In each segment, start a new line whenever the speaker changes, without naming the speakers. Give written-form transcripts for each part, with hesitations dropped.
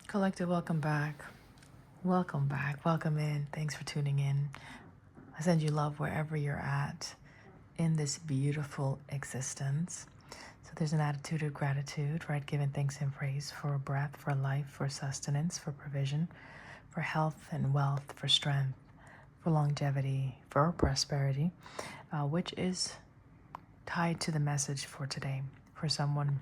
Collective, welcome back. Welcome back. Welcome in. Thanks for tuning in. I send you love wherever you're at in this beautiful existence. So there's an attitude of gratitude, right? Giving thanks and praise for breath, for life, for sustenance, for provision, for health and wealth, for strength, for longevity, for prosperity, which is tied to the message for today. For someone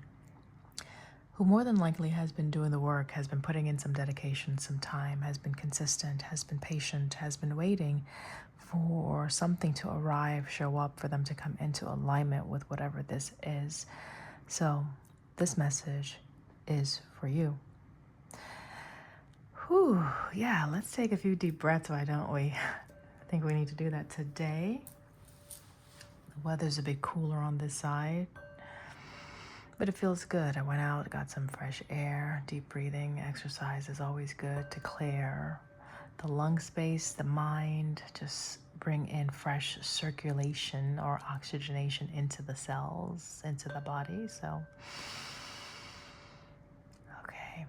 who more than likely has been doing the work, has been putting in some dedication, some time, has been consistent, has been patient, has been waiting for something to arrive, show up, for them to come into alignment with whatever this is. So, this message is for you. Whew, yeah, let's take a few deep breaths, why don't we? I think we need to do that today. The weather's a bit cooler on this side, but it feels good. I went out, got some fresh air. Deep breathing exercise is always good to clear the lung space, the mind, just bring in fresh circulation or oxygenation into the cells, into the body. So, okay.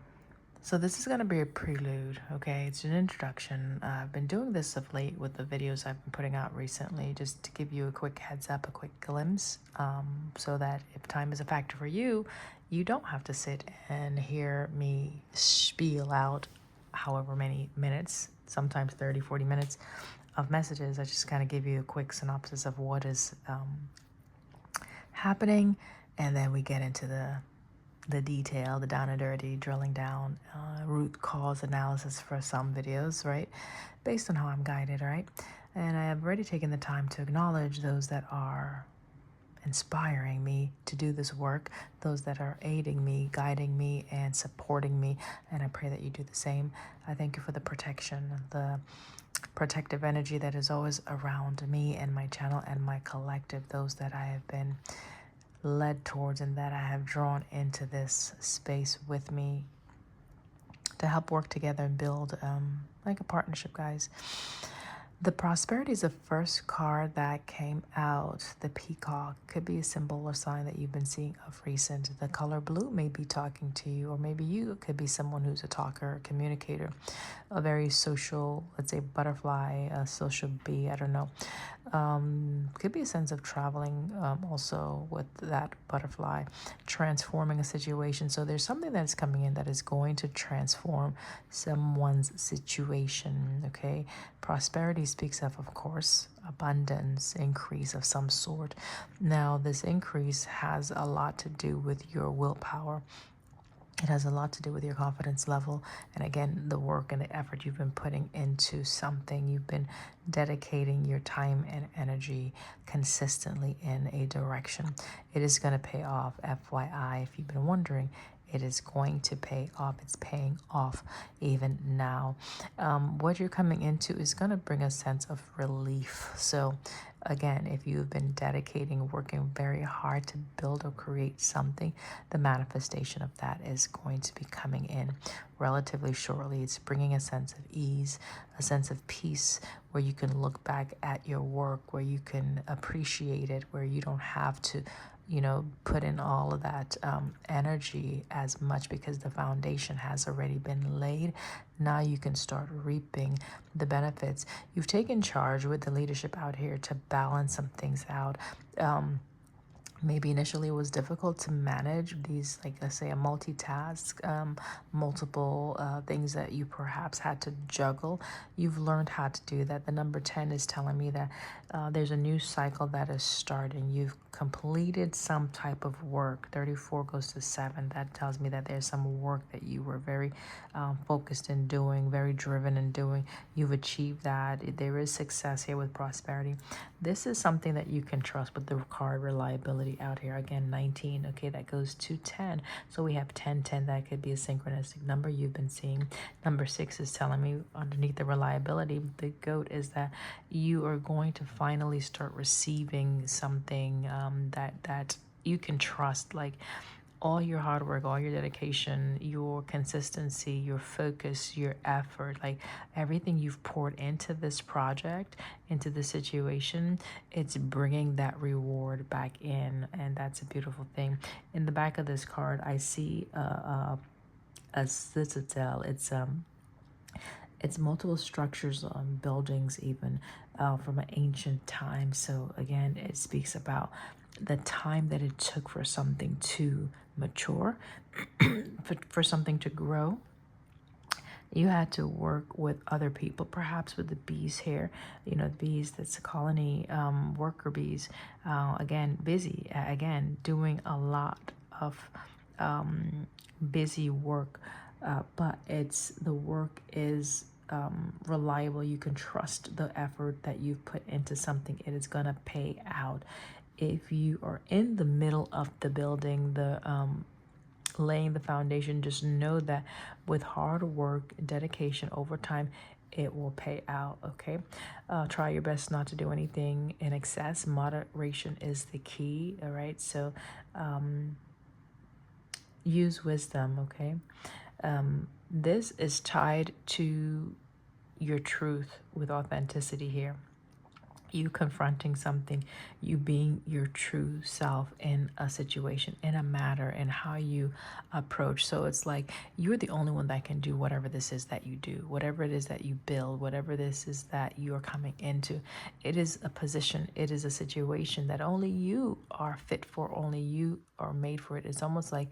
So this is going to be a prelude, okay? It's an introduction. I've been doing this of late with the videos I've been putting out recently, just to give you a quick heads up, a quick glimpse, so that if time is a factor for you, you don't have to sit and hear me spiel out however many minutes, sometimes 30, 40 minutes of messages. I just kind of give you a quick synopsis of what is happening, and then we get into the detail, the down and dirty, drilling down, root cause analysis for some videos, right? Based on how I'm guided, right? And I have already taken the time to acknowledge those that are inspiring me to do this work, those that are aiding me, guiding me, and supporting me. And I pray that you do the same. I thank you for the protection, the protective energy that is always around me and my channel and my collective, those that I have been led towards and that I have drawn into this space with me to help work together and build like a partnership, guys. The prosperity is the first card that came out. The peacock could be a symbol or sign that you've been seeing of recent. The color blue may be talking to you, or maybe you could be someone who's a talker, a communicator, a very social, let's say butterfly, a social bee, I don't know. Could be a sense of traveling also with that butterfly, transforming a situation. So there's something that's coming in that is going to transform someone's situation, okay? Prosperity speaks of course, abundance, increase of some sort. Now, this increase has a lot to do with your willpower. It has a lot to do with your confidence level. And again, the work and the effort you've been putting into something. You've been dedicating your time and energy consistently in a direction. It is going to pay off. FYI, if you've been wondering, it is going to pay off. It's paying off even now. What you're coming into is going to bring a sense of relief. So again, if you've been dedicating, working very hard to build or create something, the manifestation of that is going to be coming in relatively shortly. It's bringing a sense of ease, a sense of peace, where you can look back at your work, where you can appreciate it, where you don't have to put in all of that energy as much because the foundation has already been laid. Now you can start reaping the benefits. You've taken charge with the leadership out here to balance some things out. Maybe initially it was difficult to manage these, like, let's say a multitask, multiple things that you perhaps had to juggle. You've learned how to do that. The number 10 is telling me that there's a new cycle that is starting. You've completed some type of work. 34 goes to 7. That tells me that there's some work that you were very focused in doing, very driven in doing. You've achieved that. There is success here with prosperity. This is something that you can trust with the card reliability out here. Again, 19, okay, that goes to 10. So we have 10, 10. That could be a synchronistic number you've been seeing. Number 6 is telling me underneath the reliability, the goat, is that you are going to finally start receiving something that you can trust, like all your hard work, all your dedication, your consistency, your focus, your effort, like everything you've poured into this project, into this situation, it's bringing that reward back in. And that's a beautiful thing. In the back of this card, I see a citadel. It's multiple structures, buildings, even from an ancient time. So again, it speaks about the time that it took for something to mature, for something to grow. You had to work with other people, perhaps with the bees here, the bees, that's a colony, worker bees, again, busy, again, doing a lot of busy work, but the work is reliable. You can trust the effort that you've put into something. It is going to pay out. If you are in the middle of the building, laying the foundation, just know that with hard work, dedication over time, it will pay out. Okay, try your best not to do anything in excess. Moderation is the key. All right, so use wisdom. Okay, this is tied to your truth with authenticity here. You confronting something, you being your true self in a situation, in a matter, and how you approach. So it's like you're the only one that can do whatever this is that you do, whatever it is that you build, whatever this is that you're coming into. It is a position, it is a situation that only you are fit for, only you are made for it. It's almost like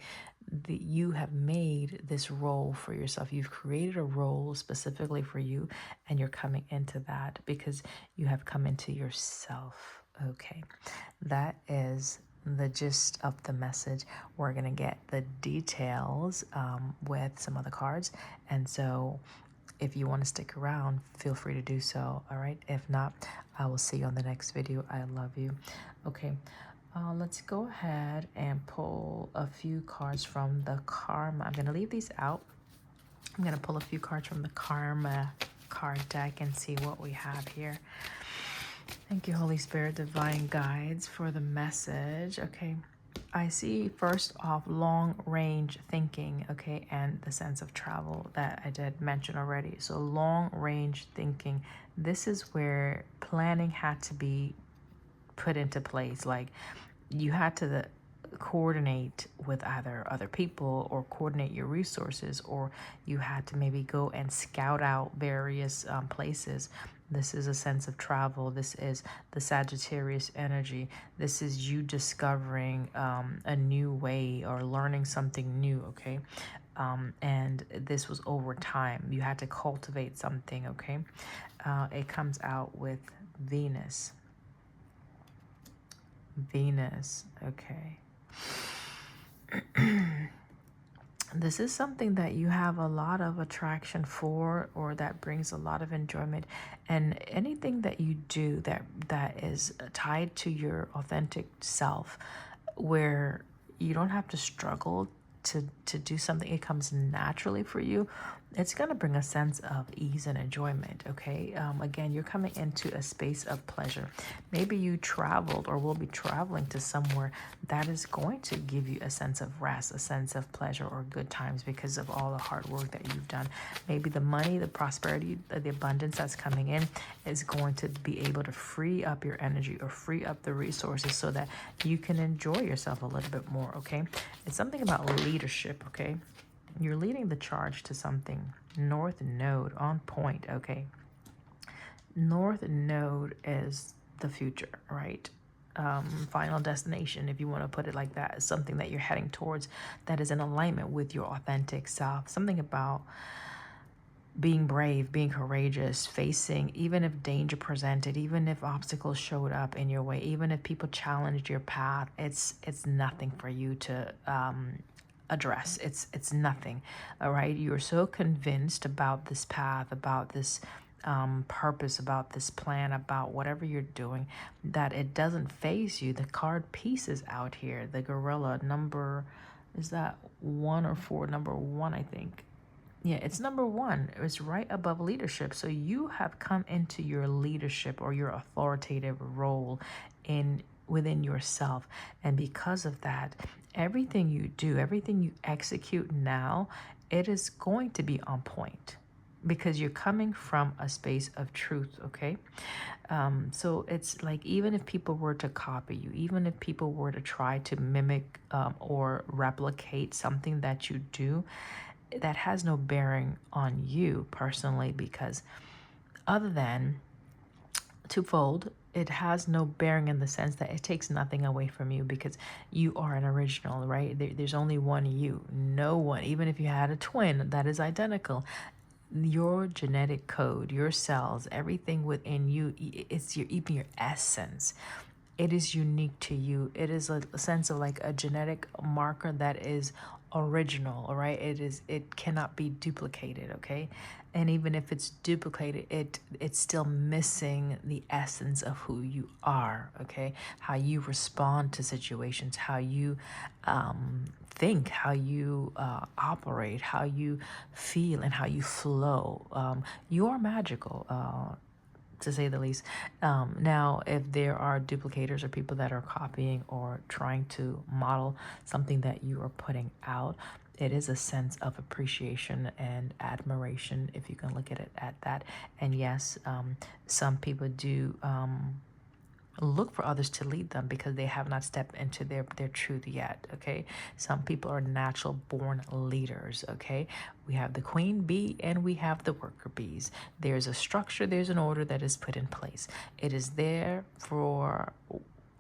you have made this role for yourself. You've created a role specifically for you, and you're coming into that because you have come into yourself. Okay, that is the gist of the message. We're going to get the details with some other cards. And so if you want to stick around, feel free to do so. All right. If not, I will see you on the next video. I love you. Okay. Let's go ahead and pull a few cards from the Karma. I'm going to leave these out. I'm going to pull a few cards from the Karma card deck and see what we have here. Thank you, Holy Spirit, divine guides, for the message. Okay. I see first off long range thinking, okay, and the sense of travel that I did mention already. So long range thinking, this is where planning had to be put into place. Like you had to coordinate with either other people or coordinate your resources, or you had to maybe go and scout out various places. This is a sense of travel. This is the Sagittarius energy. This is you discovering a new way or learning something new, okay? And this was over time. You had to cultivate something, okay? It comes out with Venus. Venus, okay. This is something that you have a lot of attraction for, or that brings a lot of enjoyment. And anything that you do that is tied to your authentic self, where you don't have to struggle to do something, it comes naturally for you, it's going to bring a sense of ease and enjoyment. Okay, again, you're coming into a space of pleasure. Maybe you traveled or will be traveling to somewhere that is going to give you a sense of rest, a sense of pleasure or good times because of all the hard work that you've done. Maybe the money, the prosperity, the abundance that's coming in is going to be able to free up your energy or free up the resources so that you can enjoy yourself a little bit more. Okay, it's something about leadership. Okay, you're leading the charge to something. North Node, on point. Okay, North Node is the future, right? Final destination, if you want to put it like that, is something that you're heading towards that is in alignment with your authentic self. Something about being brave, being courageous, facing, even if danger presented, even if obstacles showed up in your way, even if people challenged your path, it's nothing for you to address. It's nothing. All right, you're so convinced about this path, about this purpose, about this plan, about whatever you're doing, that it doesn't phase you. The card pieces out here, the gorilla number, is that 1 or 4? Number 1, I think. Yeah, it's number 1. It's right above leadership. So you have come into your leadership or your authoritative role within yourself. And because of that, everything you do, everything you execute now, it is going to be on point because you're coming from a space of truth, okay? So it's like, even if people were to copy you, even if people were to try to mimic or replicate something that you do, that has no bearing on you personally, because other than twofold, it has no bearing in the sense that it takes nothing away from you, because you are an original, right? There's only one you. No one, even if you had a twin that is identical, your genetic code, your cells, everything within you, it's your, even your essence, it is unique to you. It is a sense of like a genetic marker that is original, all right? It cannot be duplicated, okay? And even if it's duplicated, it's still missing the essence of who you are, okay? How you respond to situations, how you think, how you operate, how you feel, and how you flow. You are magical. To say the least. Now, if there are duplicators or people that are copying or trying to model something that you are putting out, it is a sense of appreciation and admiration, if you can look at it at that. And yes, some people do look for others to lead them because they have not stepped into their truth yet. Okay, some people are natural born leaders. Okay, we have the queen bee and we have the worker bees. There's a structure, there's an order that is put in place. It is there for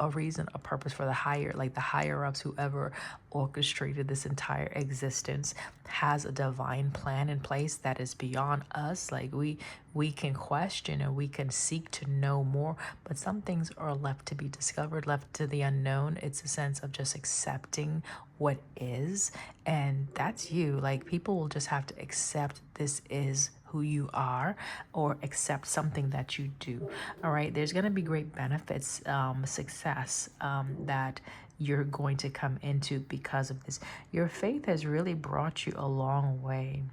a reason, a purpose, for the higher, like the higher ups, whoever orchestrated this entire existence has a divine plan in place that is beyond us. Like we can question and we can seek to know more, but some things are left to be discovered, left to the unknown. It's a sense of just accepting what is, and that's you. Like, people will just have to accept this is who you are, or accept something that you do. All right, there's going to be great benefits, success, that you're going to come into because of this. Your faith has really brought you a long way.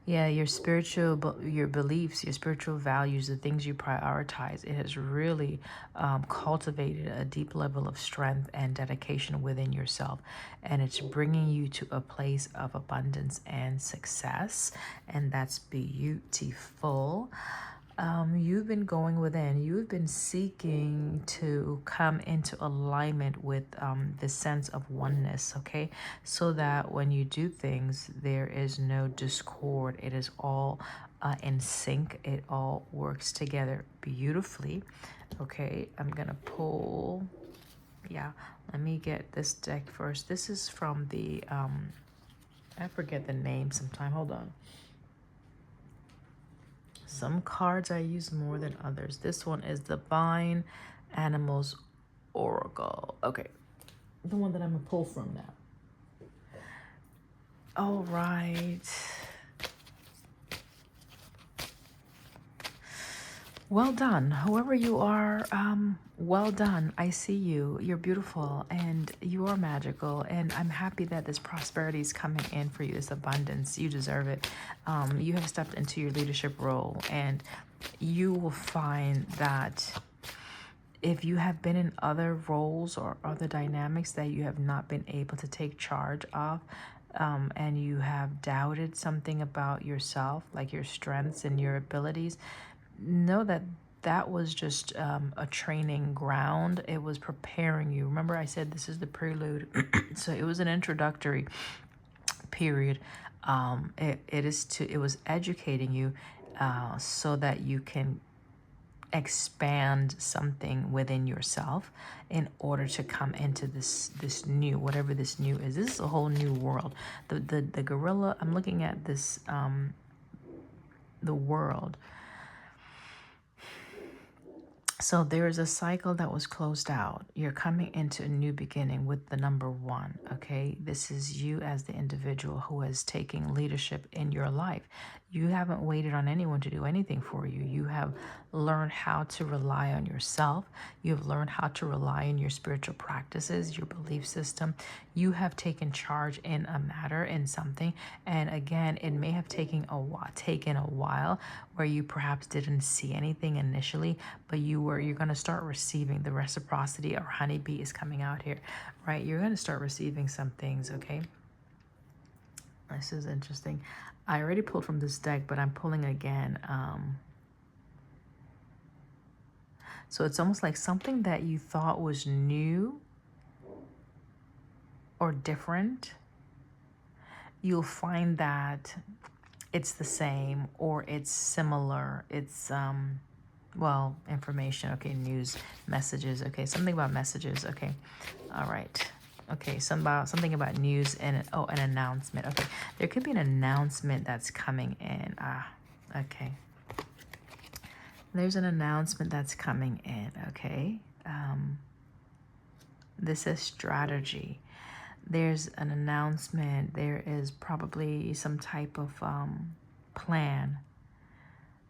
Yeah, your your beliefs, your spiritual values, the things you prioritize, it has really cultivated a deep level of strength and dedication within yourself. And it's bringing you to a place of abundance and success. And that's beautiful. You've been going within, you've been seeking to come into alignment with the sense of oneness, okay? So that when you do things, there is no discord. It is all in sync, it all works together beautifully, okay? I'm gonna pull, yeah, let me get this deck first. This is from the, I forget the name sometime, hold on. Some cards I use more than others. This one is Divine Animals Oracle. Okay, the one that I'm gonna pull from now. All right. Well done, whoever you are. Well done. I see you. You're beautiful and you are magical. And I'm happy that this prosperity is coming in for you, this abundance. You deserve it. You have stepped into your leadership role, and you will find that if you have been in other roles or other dynamics that you have not been able to take charge of, and you have doubted something about yourself, like your strengths and your abilities, know that that was just a training ground. It was preparing you. Remember, I said this is the prelude. So it was an introductory period. It was educating you so that you can expand something within yourself in order to come into this new, whatever this new is. This is a whole new world. The gorilla, I'm looking at this, the world. So there is a cycle that was closed out. You're coming into a new beginning with the number one, okay? This is you as the individual who is taking leadership in your life. You haven't waited on anyone to do anything for you. You have learned how to rely on yourself. You've learned how to rely on your spiritual practices, your belief system. You have taken charge in a matter, in something. And again, it may have taken a while where you perhaps didn't see anything initially, but you're going to start receiving the reciprocity. Or honeybee is coming out here, right? You're going to start receiving some things, okay? This is interesting. I already pulled from this deck, but I'm pulling again. So it's almost like something that you thought was new or different you'll find that it's the same or it's similar. It's well, information, okay, news, messages, okay, something about messages, okay, all right, okay, something about news and oh, an announcement, okay, there could be an announcement that's coming in. Okay, there's an announcement that's coming in, okay. This is strategy. There's an announcement. There is probably some type of plan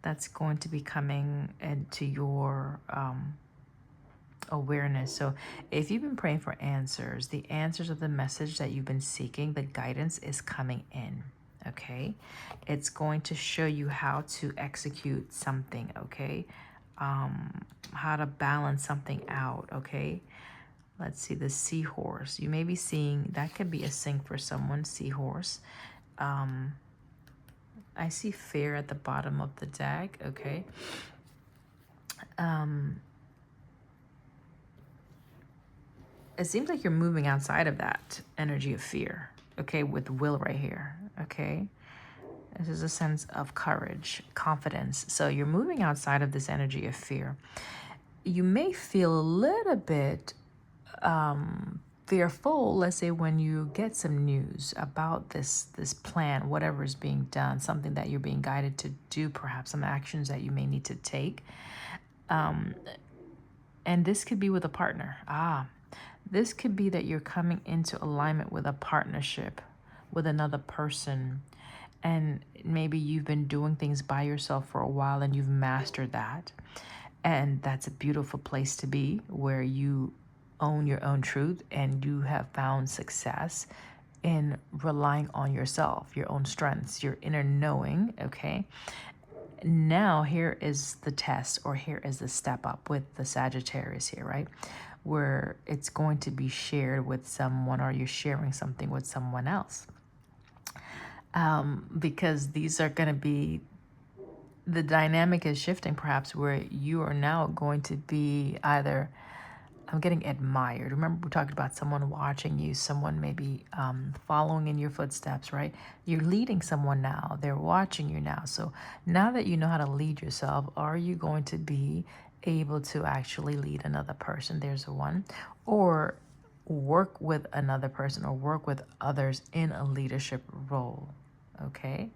that's going to be coming into your awareness. So if you've been praying for answers, the answers of the message that you've been seeking, the guidance is coming in. Okay, it's going to show you how to execute something. Okay, how to balance something out. Okay, let's see, the seahorse. You may be seeing, that could be a sync for someone, seahorse. I see fear at the bottom of the deck, okay? It seems like you're moving outside of that energy of fear, okay, with will right here, okay? This is a sense of courage, confidence. So you're moving outside of this energy of fear. You may feel a little bit fearful, let's say, when you get some news about this plan, whatever is being done, something that you're being guided to do, perhaps some actions that you may need to take. And this could be with a partner. This could be that you're coming into alignment with a partnership with another person. And maybe you've been doing things by yourself for a while and you've mastered that. And that's a beautiful place to be, where you own your own truth and you have found success in relying on yourself, your own strengths, your inner knowing, okay? Now here is the test, or here is the step up with the Sagittarius here, right? Where it's going to be shared with someone, or you're sharing something with someone else. Because these are going to be, the dynamic is shifting perhaps, where you are now going to be either, I'm getting admired. Remember, we talked about someone watching you, someone maybe following in your footsteps, right? You're leading someone now. They're watching you now. So now that you know how to lead yourself, are you going to be able to actually lead another person? There's a one. Or work with another person, or work with others in a leadership role, okay?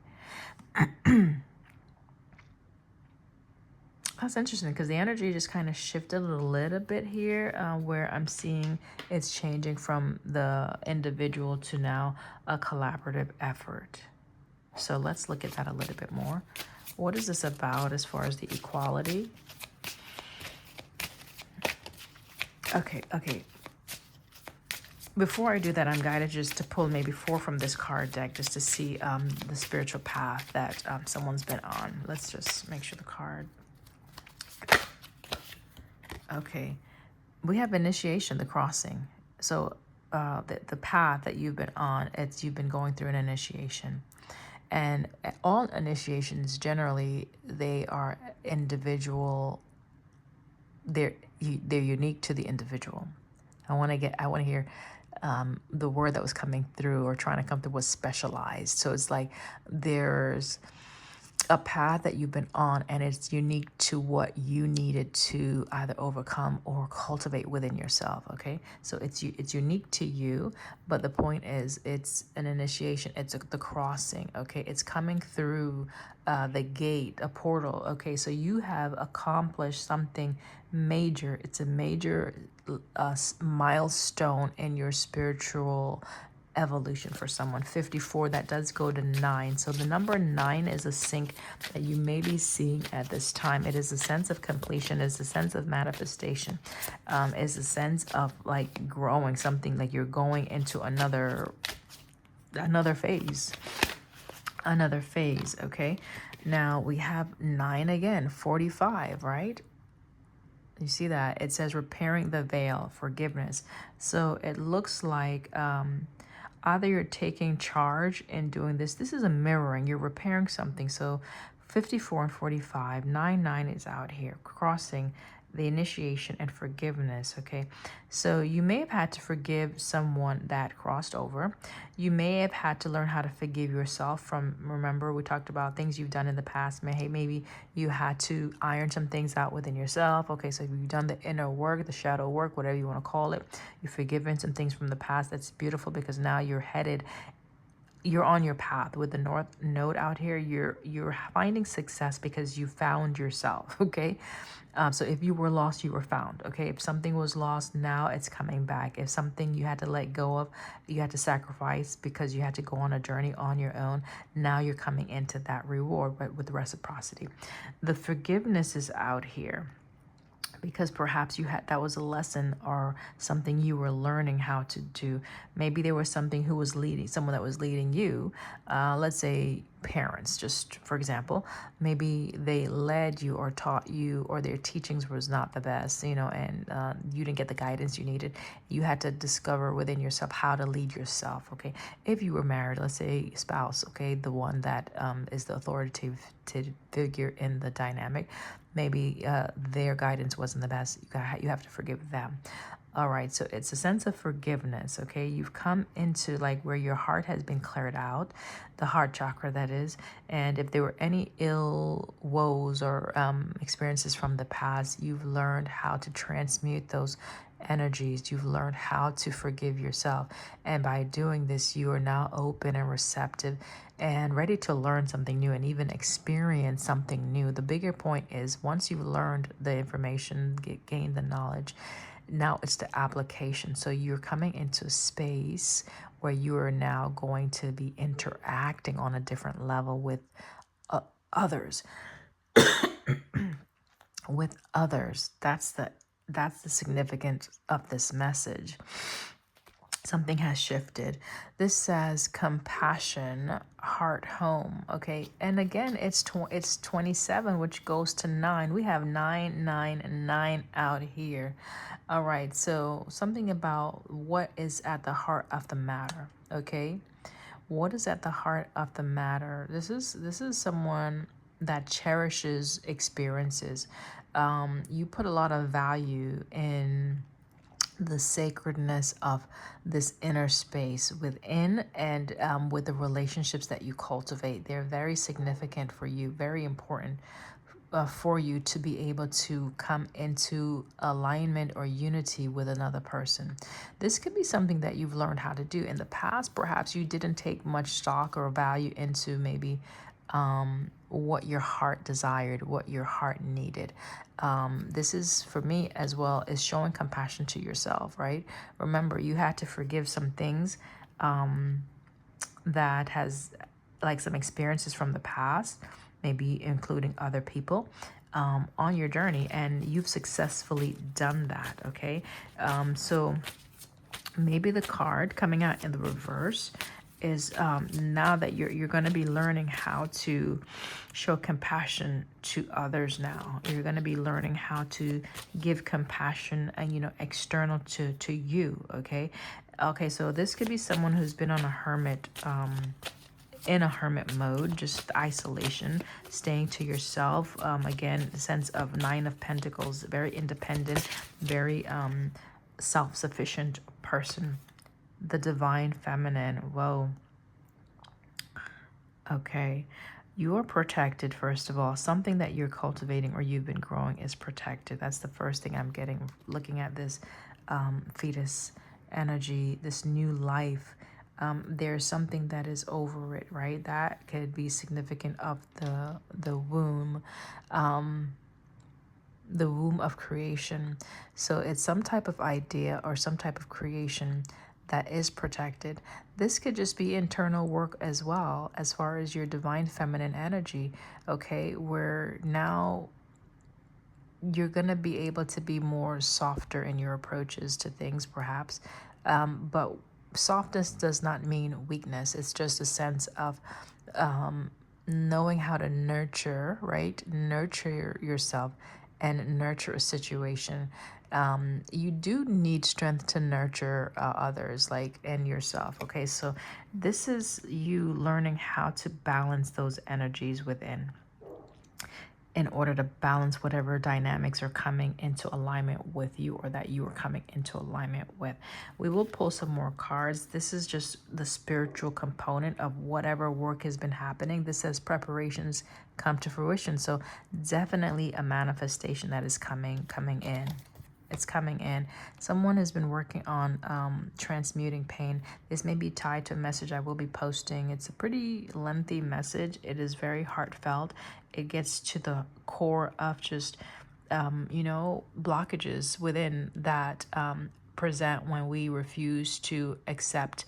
That's interesting, because the energy just kind of shifted a little bit here, where I'm seeing it's changing from the individual to now a collaborative effort. So let's look at that a little bit more. What is this about as far as the equality? Okay. Before I do that, I'm guided just to pull maybe 4 from this card deck, just to see the spiritual path that someone's been on. Let's just make sure the card. Okay, we have initiation, the crossing. So the path that you've been on, you've been going through an initiation. And all initiations, generally, they are individual. They're unique to the individual. I want to hear the word that was coming through, or trying to come through, was specialized. So it's like there's a path that you've been on, and it's unique to what you needed to either overcome or cultivate within yourself, okay? So it's unique to you, but the point is, it's an initiation. It's the crossing, okay? It's coming through the gate, a portal, okay? So you have accomplished something major. It's a major milestone in your spiritual evolution for someone. 54, that does go to 9. So the number 9 is a sync that you may be seeing at this time. It is a sense of completion, is a sense of manifestation, is a sense of like growing something, like you're going into another phase, okay? Now we have 9 again, 45, right? You see that? It says repairing the veil, forgiveness. So it looks like either you're taking charge and doing this. This is a mirroring. You're repairing something. So 54 and 45, 9 is out here, crossing. the initiation and forgiveness. Okay, so you may have had to forgive someone that crossed over. You may have had to learn how to forgive yourself from, remember we talked about things you've done in the past. Maybe you had to iron some things out within yourself. Okay, so you've done the inner work, the shadow work, whatever you want to call it. You've forgiven some things from the past. That's beautiful, because now you're on your path with the North Node out here. You're finding success because you found yourself. Okay, so if you were lost, you were found. Okay, if something was lost, now it's coming back. If something you had to let go of, you had to sacrifice because you had to go on a journey on your own, now you're coming into that reward, but with reciprocity. The forgiveness is out here because perhaps you had, that was a lesson or something you were learning how to do. Maybe there was something who was leading, someone that was leading you, let's say parents, just for example. Maybe they led you or taught you, or their teachings was not the best, and you didn't get the guidance you needed. You had to discover within yourself how to lead yourself. Okay, if you were married, let's say spouse, okay, the one that is the authoritative figure in the dynamic, maybe their guidance wasn't the best. You have to forgive them. All right, so it's a sense of forgiveness. Okay, you've come into like where your heart has been cleared out, the heart chakra, that is. And if there were any ill woes or experiences from the past, you've learned how to transmute those energies. You've learned how to forgive yourself, and by doing this, you are now open and receptive and ready to learn something new and even experience something new. The bigger point is, once you've learned the information, gained the knowledge, now it's the application. So you're coming into a space where you are now going to be interacting on a different level with others. With others. That's the significance of this message. Something has shifted. This says compassion, heart, home. Okay, and again, it's 27, which goes to 9. We have 999 out here. All right, so something about what is at the heart of the matter. Okay, what is at the heart of the matter? This is someone that cherishes experiences. You put a lot of value in the sacredness of this inner space within, and with the relationships that you cultivate. They're very significant for you, very important for you to be able to come into alignment or unity with another person. This could be something that you've learned how to do in the past. Perhaps you didn't take much stock or value into maybe what your heart desired, what your heart needed. This is for me as well, is showing compassion to yourself, right? Remember, you had to forgive some things that has, like some experiences from the past, maybe including other people on your journey, and you've successfully done that. Okay, so maybe the card coming out in the reverse is now that you're going to be learning how to show compassion to others. Now you're going to be learning how to give compassion and external to you. Okay, so this could be someone who's been on a hermit in a hermit mode, just isolation, staying to yourself. Again, the sense of 9 of Pentacles, very independent, very self-sufficient person. The divine feminine. Whoa. Okay, you are protected. First of all, something that you're cultivating or you've been growing is protected. That's the first thing I'm getting, looking at this fetus energy, this new life. There's something that is over it, right? That could be significant of the womb, the womb of creation. So it's some type of idea or some type of creation that is protected. This could just be internal work as well, as far as your divine feminine energy. Okay, where now you're going to be able to be more softer in your approaches to things, perhaps. But softness does not mean weakness. It's just a sense of knowing how to nurture, right? Nurture yourself and nurture a situation. You do need strength to nurture others, like, and yourself. Okay, so this is you learning how to balance those energies within. in order to balance whatever dynamics are coming into alignment with you or that you are coming into alignment with. We will pull some more cards. This is just the spiritual component of whatever work has been happening. This says preparations come to fruition. So definitely a manifestation that is coming in. It's coming in. Someone has been working on transmuting pain. This may be tied to a message I will be posting. It's a pretty lengthy message. It is very heartfelt. It gets to the core of just, blockages within that present when we refuse to accept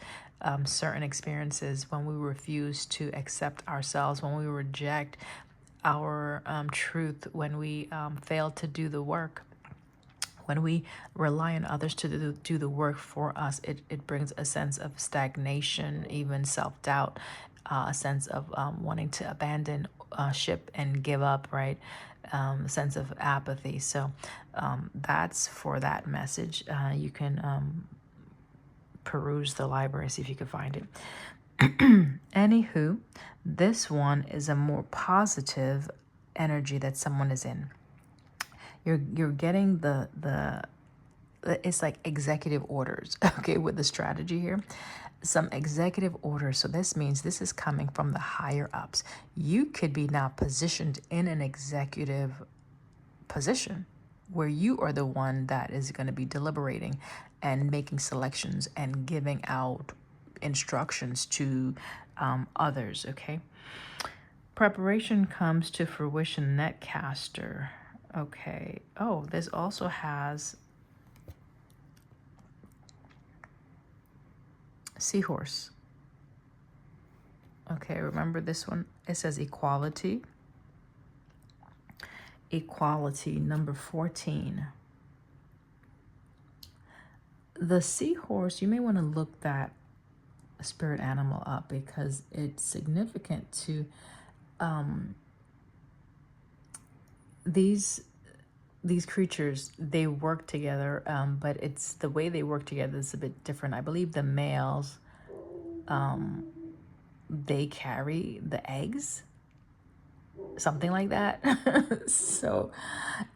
certain experiences, when we refuse to accept ourselves, when we reject our truth, when we fail to do the work. When we rely on others to do the work for us, it brings a sense of stagnation, even self-doubt, a sense of wanting to abandon ship and give up, right? A sense of apathy. So that's for that message. You can peruse the library, see if you can find it. Anywho, this one is a more positive energy that someone is in. You're getting the it's like executive orders, okay, with the strategy here. Some executive orders. So this means this is coming from the higher ups. You could be now positioned in an executive position where you are the one that is going to be deliberating and making selections and giving out instructions to others, okay? Preparation comes to fruition, netcaster. Okay. Oh, this also has seahorse. Okay, remember this one? It says equality. Equality, number 14. The seahorse, you may want to look that spirit animal up because it's significant to these creatures. They work together, but it's the way they work together is a bit different. I believe the males, they carry the eggs, something like that. So,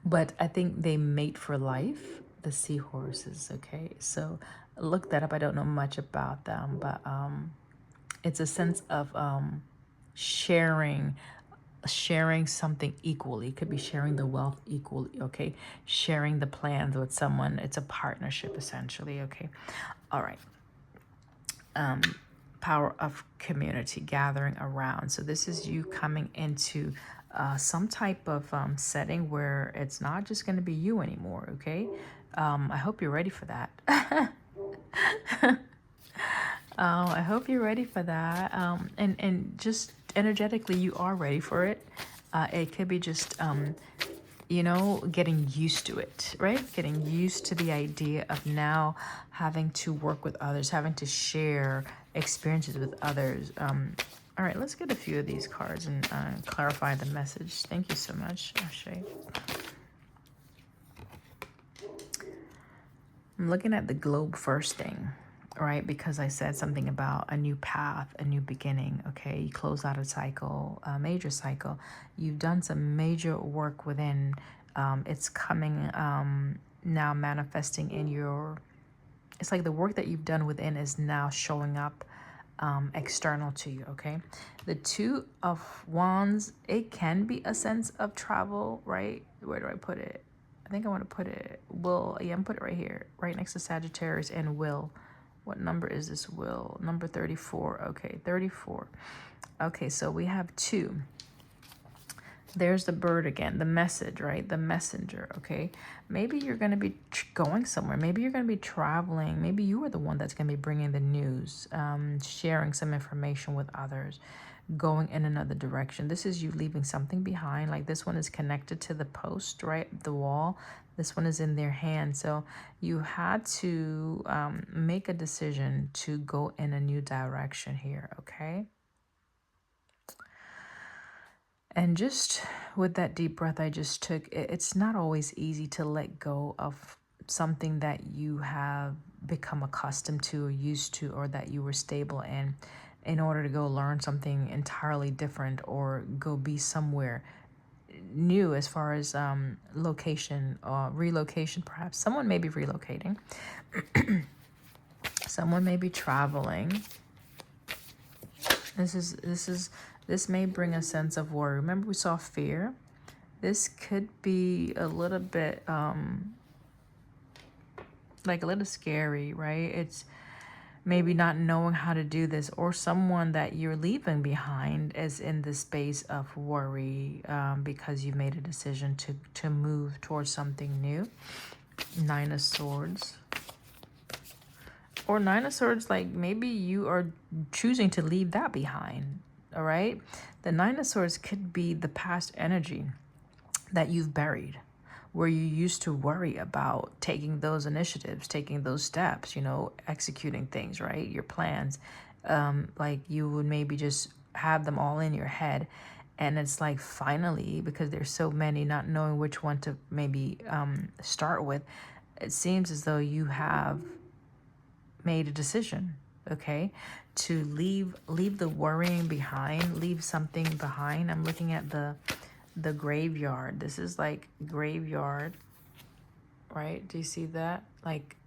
but I think they mate for life, the seahorses. Okay, so look that up. I don't know much about them, but it's a sense of sharing something equally. It could be sharing the wealth equally, okay? Sharing the plans with someone. It's a partnership, essentially, okay? All right. Power of community, gathering around. So this is you coming into some type of setting where it's not just going to be you anymore, okay? I hope you're ready for that. I hope you're ready for that. And just energetically, you are ready for it. It could be just, getting used to it, right? Getting used to the idea of now having to work with others, having to share experiences with others. All right, let's get a few of these cards and clarify the message. Thank you so much, Ashe. I'm looking at the globe first thing, right? Because I said something about a new path, a new beginning, okay? You close out a cycle, a major cycle. You've done some major work within. It's coming now manifesting in your, it's like the work that you've done within is now showing up external to you, okay? The Two of Wands, it can be a sense of travel, right? Where do I put it? I think I want to put it, Will, yeah, I'm put it right here, right next to Sagittarius and Will. What number is this, Will? Number 34. Okay, 34. Okay, so we have 2. There's the bird again, the message, right? The messenger, okay? Maybe you're going to be going somewhere. Maybe you're going to be traveling. Maybe you are the one that's going to be bringing the news, sharing some information with others, going in another direction. This is you leaving something behind. Like this one is connected to the post, right? The wall. This one is in their hand. So you had to make a decision to go in a new direction here, okay? And just with that deep breath I just took, it's not always easy to let go of something that you have become accustomed to or used to, or that you were stable in order to go learn something entirely different or go be somewhere new as far as location or relocation. Perhaps someone may be relocating. Someone may be traveling. This may bring a sense of worry. Remember, we saw fear. This could be a little bit like a little scary, right? It's maybe not knowing how to do this, or someone that you're leaving behind is in the space of worry because you made a decision to move towards something new. Nine of Swords. Or Nine of Swords, like maybe you are choosing to leave that behind, all right? The Nine of Swords could be the past energy that you've buried, where you used to worry about taking those initiatives, taking those steps, you know, executing things, right? Your plans. Like you would maybe just have them all in your head. And it's like finally, because there's so many, not knowing which one to maybe start with, it seems as though you have made a decision, okay, to leave the worrying behind, leave something behind. I'm looking at the graveyard. This is like graveyard, right? Do you see that? Like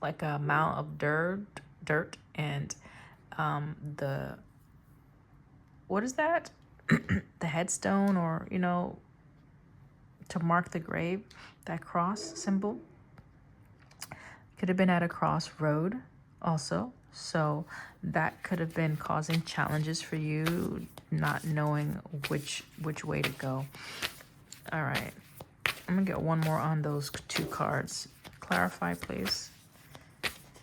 a amount of dirt and the, what is that? The headstone, or you know, to mark the grave, that cross symbol. Could have been at a crossroad also. So that could have been causing challenges for you, not knowing which way to go. All right. I'm going to get one more on those two cards. Clarify, please.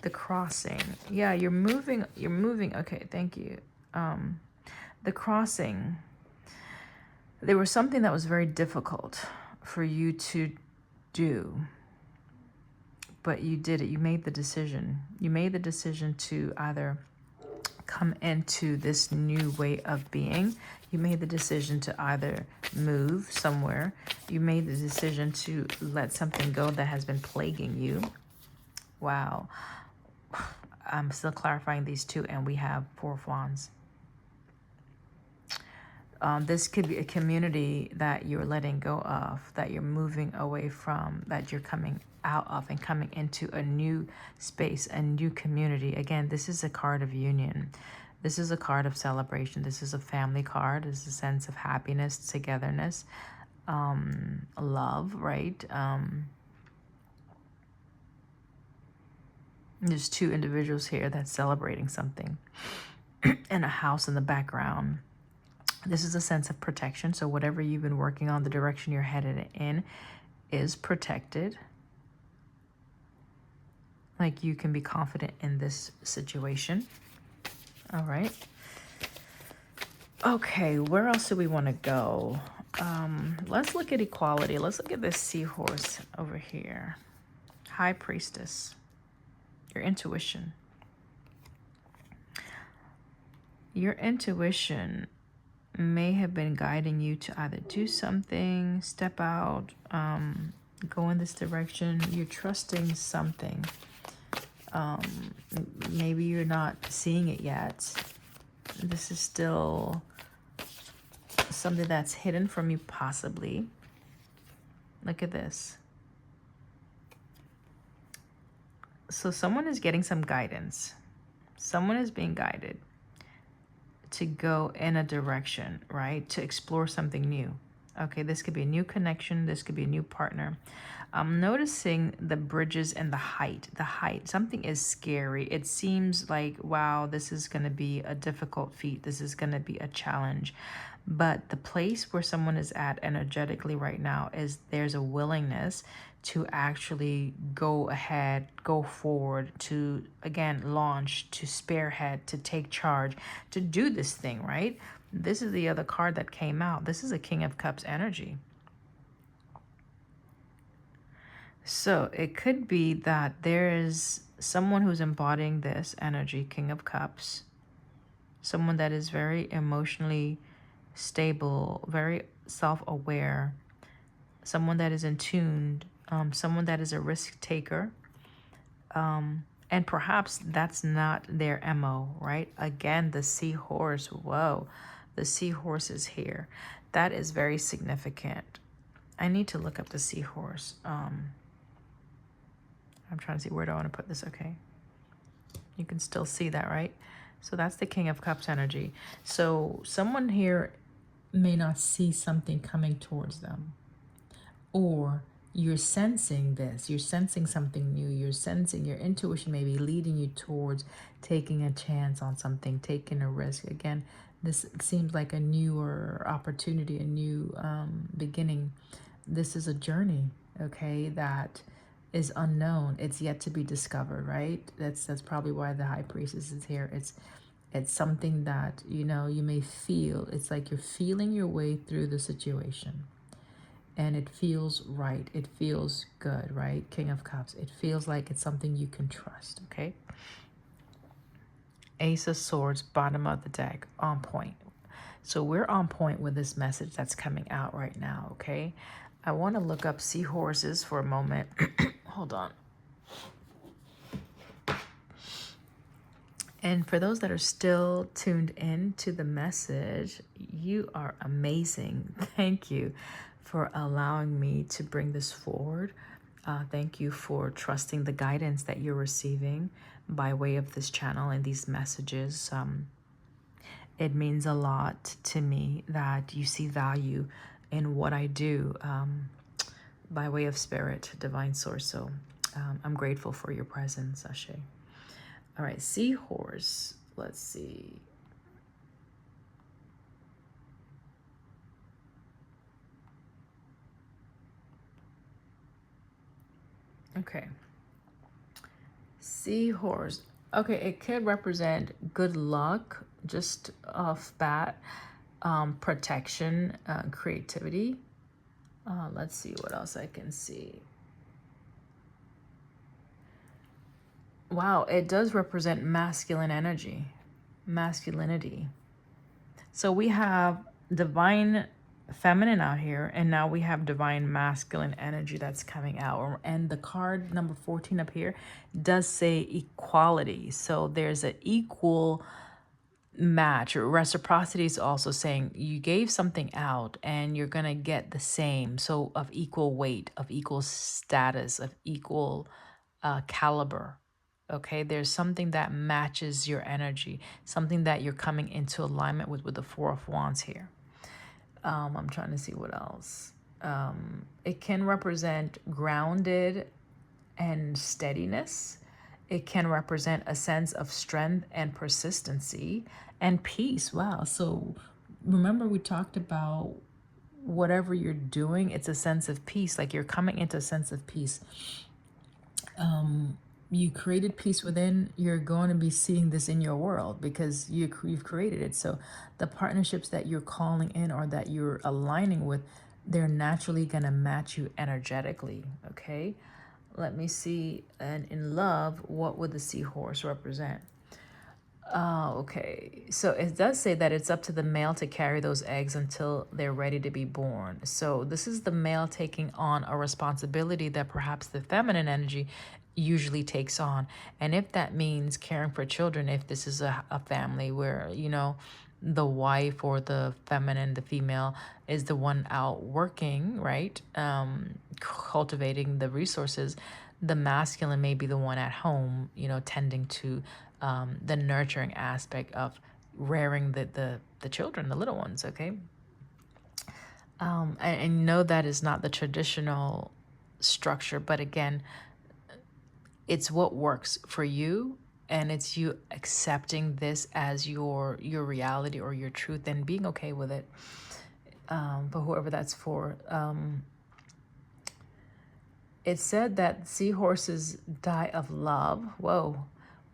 The crossing. Yeah, you're moving. Okay, thank you. The crossing. There was something that was very difficult for you to do. But you did it. You made the decision. You made the decision to either come into this new way of being. You made the decision to either move somewhere. You made the decision to let something go that has been plaguing you. Wow. I'm still clarifying these two, and we have Four of Wands. This could be a community that you're letting go of, that you're moving away from, that you're coming out of and coming into a new space, a new community. Again, this is a card of union. This is a card of celebration. This is a family card. This is a sense of happiness, togetherness, love, right? There's two individuals here that's celebrating something and a house in the background. This is a sense of protection. So whatever you've been working on, the direction you're headed in is protected. Like you can be confident in this situation. All right. Okay, where else do we want to go? Let's look at equality. Let's look at this seahorse over here. High Priestess. Your intuition. Your intuition may have been guiding you to either do something, step out, go in this direction. You're trusting something. Maybe you're not seeing it yet. This is still something that's hidden from you, possibly. Look at this. So someone is getting some guidance. Someone is being guided to go in a direction, right? To explore something new. Okay, this could be a new connection. This could be a new partner. I'm noticing the bridges and the height. The height, something is scary. It seems like, wow, this is going to be a difficult feat. This is going to be a challenge. But the place where someone is at energetically right now is there's a willingness to actually go ahead, go forward, to, again, launch, to spearhead, to take charge, to do this thing, right? This is the other card that came out. This is a King of Cups energy. So it could be that there is someone who's embodying this energy, King of Cups, someone that is very emotionally stable, very self-aware, someone that is in tune, someone that is a risk taker. And perhaps that's not their MO, right? Again, the seahorse, whoa. the seahorse is here. That is very significant. I need to look up the seahorse. I'm trying to see, where do I want to put this? Okay. You can still see that, right? So that's the King of Cups energy. So someone here may not see something coming towards them, or you're sensing this, you're sensing something new, you're sensing, your intuition may be leading you towards taking a chance on something, taking a risk. Again, this seems like a newer opportunity, a new beginning. This is a journey, okay, that is unknown. It's yet to be discovered, right? That's probably why the High Priestess is here. It's something that, you know, you may feel. It's like you're feeling your way through the situation, and it feels right. It feels good, right? King of Cups. It feels like it's something you can trust, okay? Ace of Swords, bottom of the deck, on point. So we're on point with this message that's coming out right now, okay? I want to look up seahorses for a moment. Hold on. And for those that are still tuned in to the message, you are amazing. Thank you for allowing me to bring this forward. Thank you for trusting the guidance that you're receiving by way of this channel and these messages. It means a lot to me that you see value in what I do by way of spirit, divine source. So I'm grateful for your presence, Ashe. All right, seahorse. Let's see. Okay. Seahorse. Okay, it could represent good luck, just off bat, protection, creativity. Let's see what else I can see. Wow, it does represent masculine energy, masculinity. So we have divine feminine out here, and now we have divine masculine energy that's coming out. And the card number 14 up here does say equality. So there's an equal match. Reciprocity is also saying you gave something out and you're going to get the same. So of equal weight, of equal status, of equal caliber. Okay, there's something that matches your energy, something that you're coming into alignment with the Four of Wands here. I'm trying to see what else. It can represent grounded and steadiness. It can represent a sense of strength and persistency and peace. Wow. So remember, we talked about whatever you're doing, it's a sense of peace. Like you're coming into a sense of peace. You created peace within, you're going to be seeing this in your world because you've created it. So the partnerships that you're calling in or that you're aligning with, they're naturally going to match you energetically, okay? Let me see. And in love, what would the seahorse represent? Okay, so it does say that it's up to the male to carry those eggs until they're ready to be born. So this is the male taking on a responsibility that perhaps the feminine energy usually takes on. And if that means caring for children, if this is a family where, you know, the wife or the feminine, the female, is the one out working, right? Cultivating the resources, the masculine may be the one at home, you know, tending to the nurturing aspect of rearing the children, the little ones, okay? And know that is not the traditional structure, but again, it's what works for you, and it's you accepting this as your reality or your truth and being okay with it, for whoever that's for. It said that seahorses die of love. Whoa.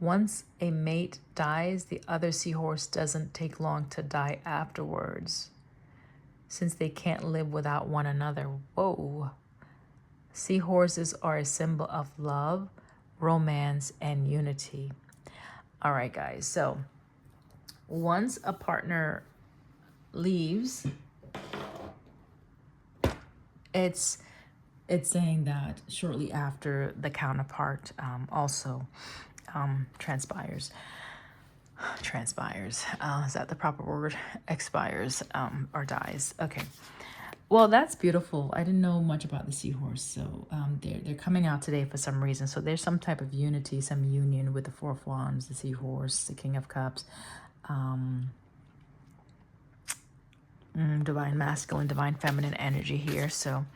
Once a mate dies, the other seahorse doesn't take long to die afterwards, since they can't live without one another. Whoa. Seahorses are a symbol of love, romance, and unity. All right, guys. So once a partner leaves, it's saying that shortly after the counterpart also transpires. transpires. Is that the proper word? Expires, or dies. Okay. Well, that's beautiful. I didn't know much about the seahorse, so they're coming out today for some reason. So there's some type of unity, some union with the Four of Wands, the seahorse, the King of Cups, divine masculine, divine feminine energy here. So,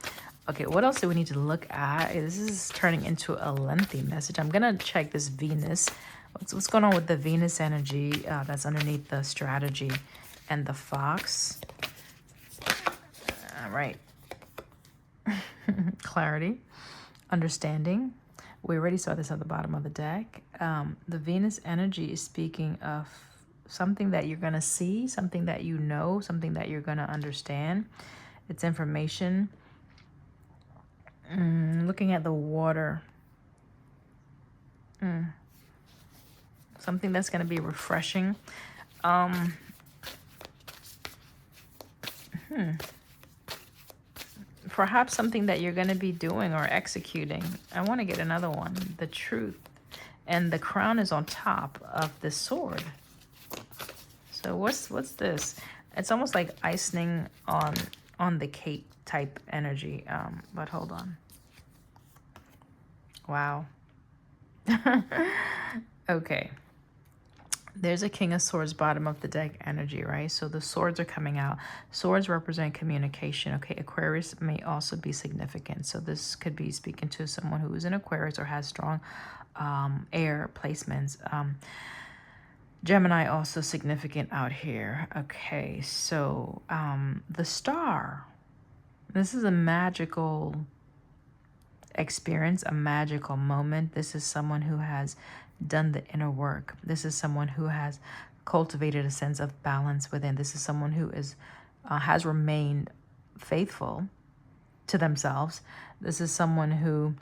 okay, what else do we need to look at? This is turning into a lengthy message. I'm gonna check this Venus. What's going on with the Venus energy that's underneath the strategy and the fox? All right. Clarity, understanding. We already saw this at the bottom of the deck. The Venus energy is speaking of something that you're going to see, something that you know, something that you're going to understand. It's information. Looking at the water. Something that's going to be refreshing. Perhaps something that you're going to be doing or executing. I want to get another one. The truth. And the crown is on top of the sword. So what's this? It's almost like icing on the cake type energy. But hold on. Wow. Okay. There's a King of Swords bottom of the deck energy, right? So the swords are coming out. Swords represent communication. Okay, Aquarius may also be significant. So this could be speaking to someone who is an Aquarius or has strong air placements. Gemini also significant out here. Okay, so the star. This is a magical experience, a magical moment. This is someone who has done the inner work. This is someone who has cultivated a sense of balance within. This is someone who is has remained faithful to themselves. This is someone who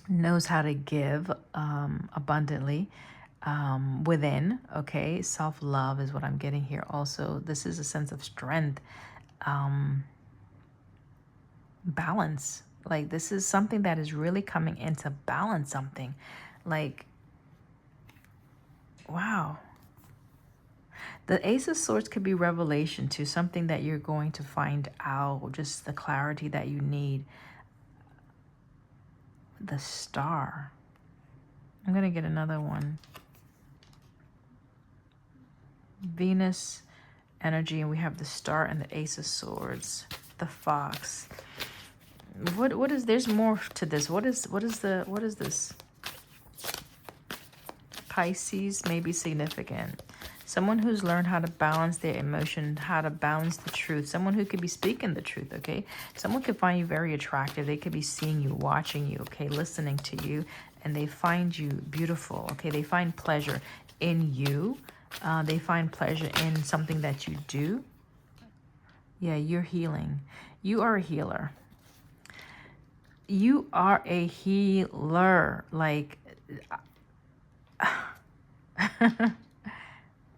knows how to give abundantly within. Okay, self-love is what I'm getting here. Also, this is a sense of strength, balance. Like, this is something that is really coming in to balance something. Like, wow. The Ace of Swords could be revelation to something that you're going to find out, just the clarity that you need. The Star. I'm going to get another one. Venus energy, and we have the Star and the Ace of Swords. The Fox. What is, there's more to this. What is this? Pisces may be significant. Someone who's learned how to balance their emotion, how to balance the truth. Someone who could be speaking the truth, okay? Someone could find you very attractive. They could be seeing you, watching you, okay? Listening to you. And they find you beautiful, okay? They find pleasure in you. They find pleasure in something that you do. Yeah, you're healing. You are a healer. You are a healer. Like...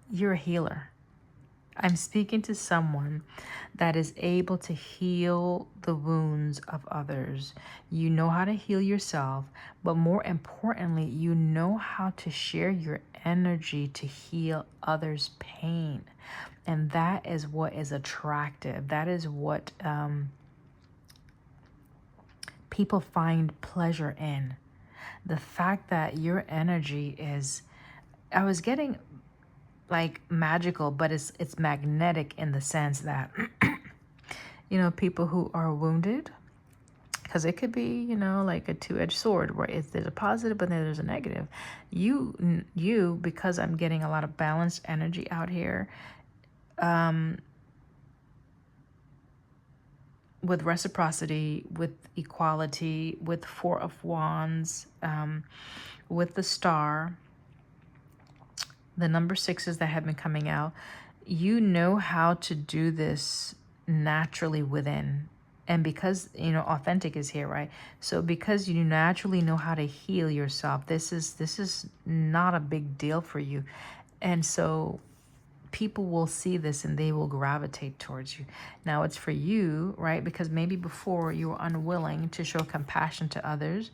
You're a healer. I'm speaking to someone that is able to heal the wounds of others. You know how to heal yourself, but more importantly, you know how to share your energy to heal others' pain. And that is what is attractive. That is what people find pleasure in. The fact that your energy is... I was getting like magical, but it's magnetic in the sense that you know, people who are wounded, because it could be, you know, like a two-edged sword where there's a positive but then there's a negative. You because I'm getting a lot of balanced energy out here, with reciprocity, with equality, with Four of Wands, with the Star, the number 6s that have been coming out. You know how to do this naturally within. And because, you know, authentic is here, right? So because you naturally know how to heal yourself, this is not a big deal for you. And so people will see this and they will gravitate towards you. Now it's for you, right? Because maybe before you were unwilling to show compassion to others.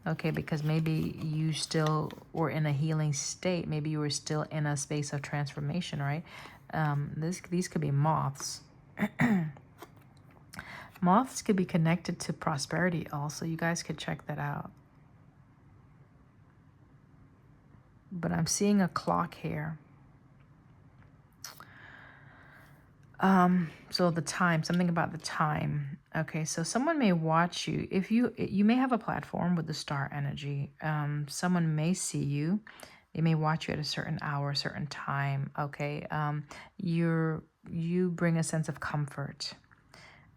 Okay, because maybe you still were in a healing state. Maybe you were still in a space of transformation, right? These could be moths. Moths could be connected to prosperity also. You guys could check that out. But I'm seeing a clock here. So the time, something about the time. Okay, so someone may watch you. If you may have a platform with the star energy. Someone may see you. They may watch you at a certain hour, a certain time. Okay. You bring a sense of comfort.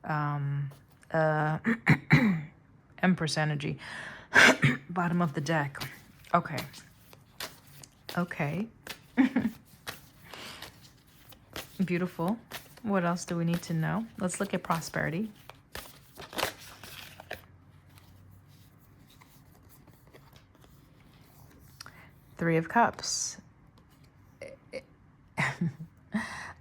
Uh Empress energy. Bottom of the deck. Okay. Okay. Beautiful. What else do we need to know? Let's look at prosperity. Three of Cups.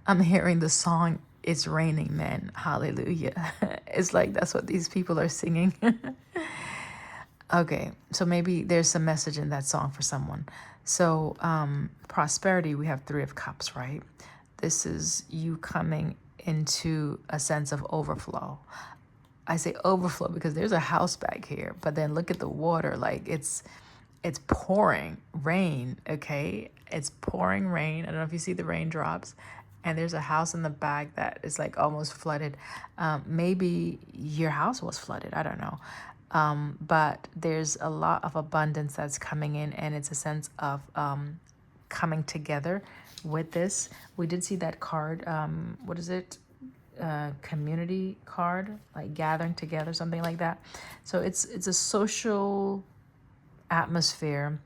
I'm hearing the song It's Raining Men. Hallelujah. It's like that's what these people are singing. Okay, so maybe there's some message in that song for someone. So prosperity, we have Three of Cups, right? This is you coming into a sense of overflow. I say overflow because there's a house back here, but then look at the water, like it's pouring rain, okay? It's pouring rain. I don't know if you see the raindrops. And there's a house in the back that is like almost flooded. Maybe your house was flooded. I don't know. But there's a lot of abundance that's coming in, and it's a sense of coming together with this. We did see that card. What is it? Community card, like gathering together, something like that. So it's a social atmosphere.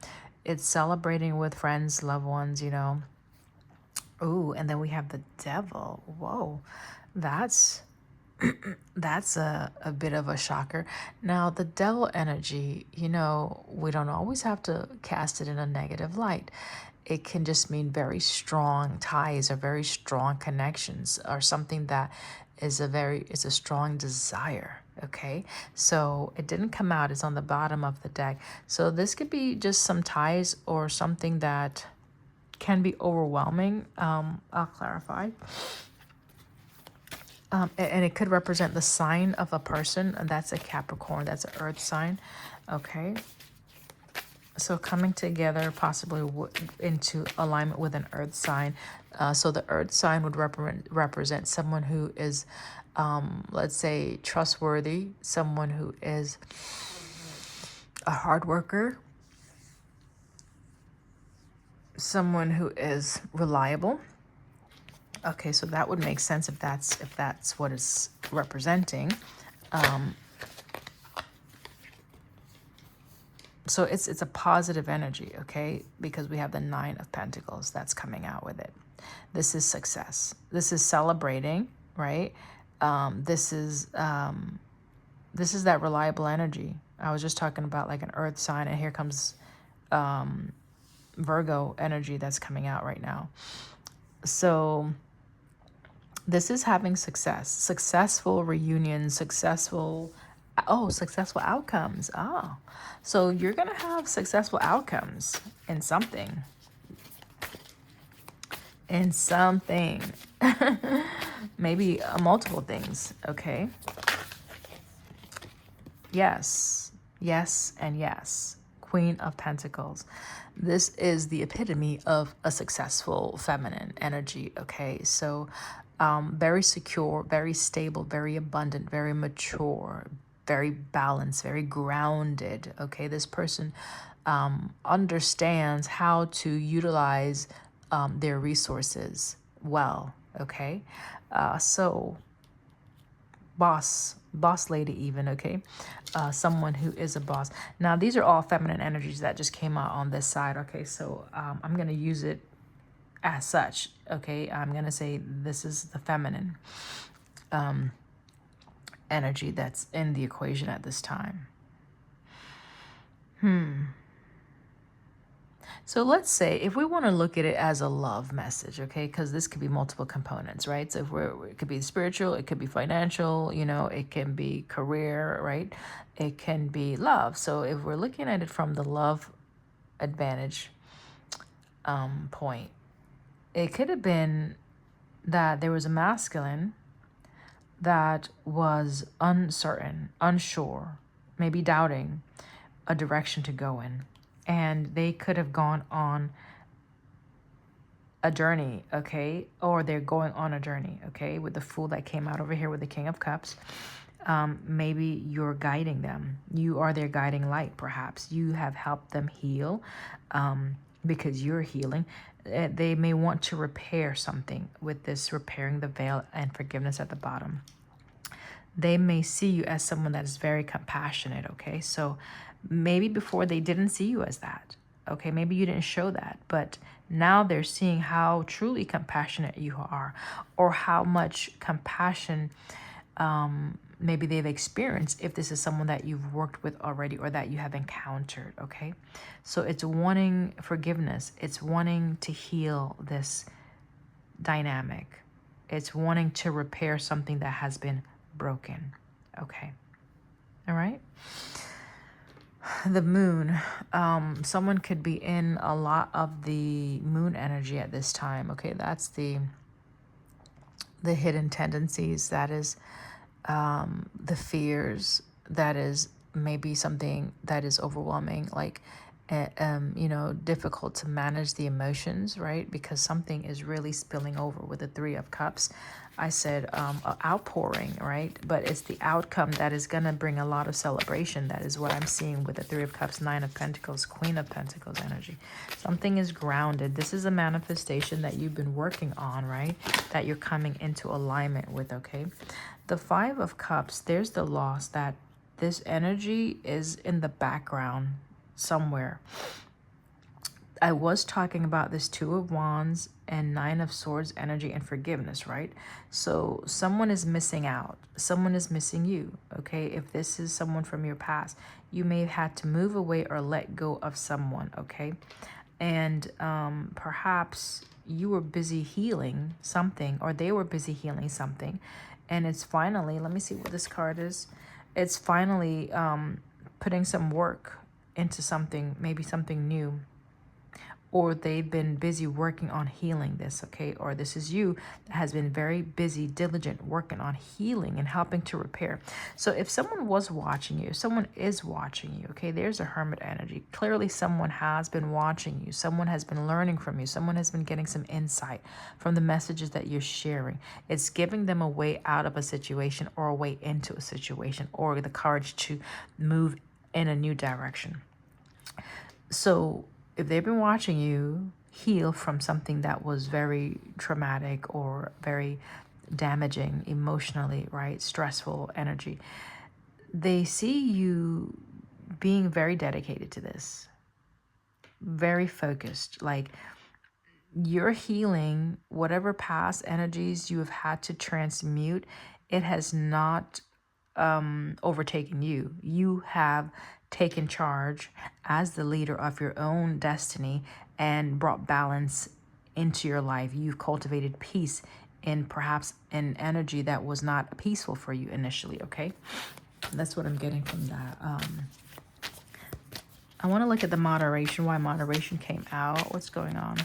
It's celebrating with friends, loved ones, you know. Ooh, and then we have the devil. Whoa, that's a bit of a shocker. Now, the devil energy, you know, we don't always have to cast it in a negative light. It can just mean very strong ties or very strong connections or something that is a strong desire. Okay, so it didn't come out, it's on the bottom of the deck. So this could be just some ties or something that can be overwhelming. I'll clarify. And it could represent the sign of a person, and that's a Capricorn, that's an earth sign. Okay, so coming together possibly into alignment with an earth sign. So the earth sign would represent someone who is, let's say, trustworthy, someone who is a hard worker, someone who is reliable. Okay, so that would make sense if that's what it's representing. So it's a positive energy, okay? Because we have the Nine of Pentacles that's coming out with it. This is success. This is celebrating, right? This is that reliable energy. I was just talking about like an earth sign, and here comes Virgo energy that's coming out right now. So this is having success, successful reunions, successful outcomes. Oh, so you're going to have successful outcomes in something. Maybe multiple things. Okay. Yes, and yes. Queen of Pentacles. This is the epitome of a successful feminine energy. Okay, so very secure, very stable, very abundant, very mature, very balanced, very grounded. Okay, this person understands how to utilize their resources well. Okay, so boss lady even. Okay, someone who is a boss. Now these are all feminine energies that just came out on this side. Okay, so I'm gonna use it as such. Okay, I'm gonna say this is the feminine energy that's in the equation at this time. So let's say if we want to look at it as a love message, okay, because this could be multiple components, right? So if it could be spiritual, it could be financial, it can be career, right? It can be love. So if we're looking at it from the love advantage point, it could have been that there was a masculine that was uncertain, unsure, maybe doubting a direction to go in. And they could have gone on a journey, okay? Or they're going on a journey, okay? With the Fool that came out over here with the King of Cups. Maybe you're guiding them. You are their guiding light, perhaps. You have helped them heal because you're healing. They may want to repair something with this repairing the veil and forgiveness at the bottom. They may see you as someone that is very compassionate, okay? So maybe before they didn't see you as that, okay? Maybe you didn't show that, but now they're seeing how truly compassionate you are, or how much compassion maybe they've experienced if this is someone that you've worked with already or that you have encountered, okay? So it's wanting forgiveness. It's wanting to heal this dynamic. It's wanting to repair something that has been broken, okay? All right? The moon. Someone could be in a lot of the moon energy at this time, okay? That's the hidden tendencies, that is the fears, that is maybe something that is overwhelming, like difficult to manage the emotions, right? Because something is really spilling over with the Three of Cups. I said outpouring, right? But it's the outcome that is going to bring a lot of celebration. That is what I'm seeing with the Three of Cups, Nine of Pentacles, Queen of Pentacles energy. Something is grounded. This is a manifestation that you've been working on, right? That you're coming into alignment with, okay? The Five of Cups, there's the loss that this energy is in the background somewhere. I was talking about this Two of Wands and Nine of Swords energy and forgiveness, right? So someone is missing out. Someone is missing you, okay? If this is someone from your past, you may have had to move away or let go of someone, okay? And perhaps you were busy healing something, or they were busy healing something. And it's finally, let me see what this card is. It's finally putting some work into something, maybe something new. Or they've been busy working on healing this, okay? Or this is you that has been very busy, diligent, working on healing and helping to repair. So if someone was watching you, someone is watching you, okay? There's a Hermit energy. Clearly someone has been watching you. Someone has been learning from you. Someone has been getting some insight from the messages that you're sharing. It's giving them a way out of a situation, or a way into a situation, or the courage to move in a new direction. So if they've been watching you heal from something that was very traumatic or very damaging emotionally, right? Stressful energy, they see you being very dedicated to this, very focused. Like you're healing whatever past energies you have had to transmute. It has not overtaken you. You have taken charge as the leader of your own destiny and brought balance into your life. You've cultivated peace in perhaps an energy that was not peaceful for you initially, okay? That's what I'm getting from that. I want to look at the moderation, why moderation came out. What's going on?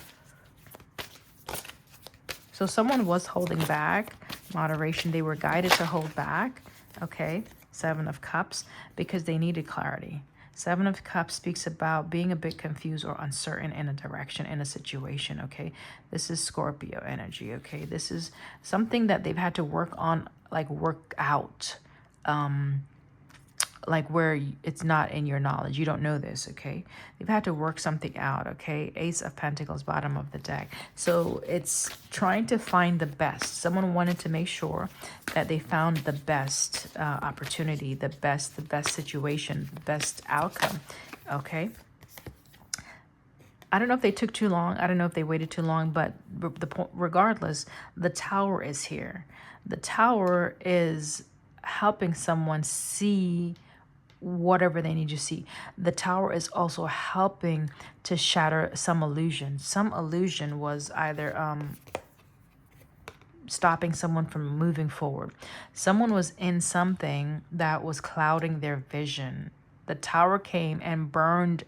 So someone was holding back. Moderation, they were guided to hold back, okay? Seven of Cups, because they needed clarity. Seven of Cups speaks about being a bit confused or uncertain in a direction, in a situation, okay? This is Scorpio energy, okay? This is something that they've had to work on, like work out, like where it's not in your knowledge. You don't know this, okay? They've had to work something out, okay? Ace of Pentacles, bottom of the deck. So it's trying to find the best. Someone wanted to make sure that they found the best opportunity, the best situation, the best outcome, okay? I don't know if they took too long. I don't know if they waited too long, but regardless, the Tower is here. The Tower is helping someone see whatever they need to see. The Tower is also helping to shatter some illusion. Some illusion was either stopping someone from moving forward. Someone was in something that was clouding their vision. The Tower came and burned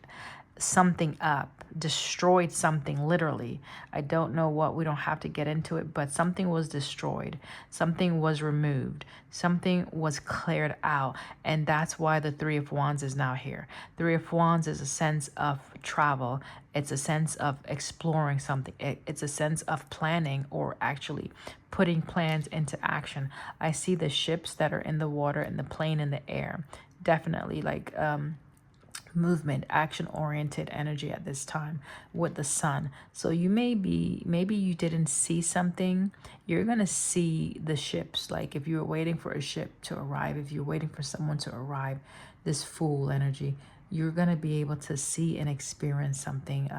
something up, destroyed something literally. I don't know what, we don't have to get into it, but something was destroyed, something was removed, something was cleared out, and that's why the Three of Wands is now here. Three of Wands is a sense of travel. It's a sense of exploring something. It's a sense of planning, or actually putting plans into action. I see the ships that are in the water and the plane in the air. Definitely like movement, action-oriented energy at this time with the Sun. So you maybe you didn't see something. You're gonna see the ships. Like if you were waiting for a ship to arrive, if you're waiting for someone to arrive, this Fool energy, you're gonna be able to see and experience something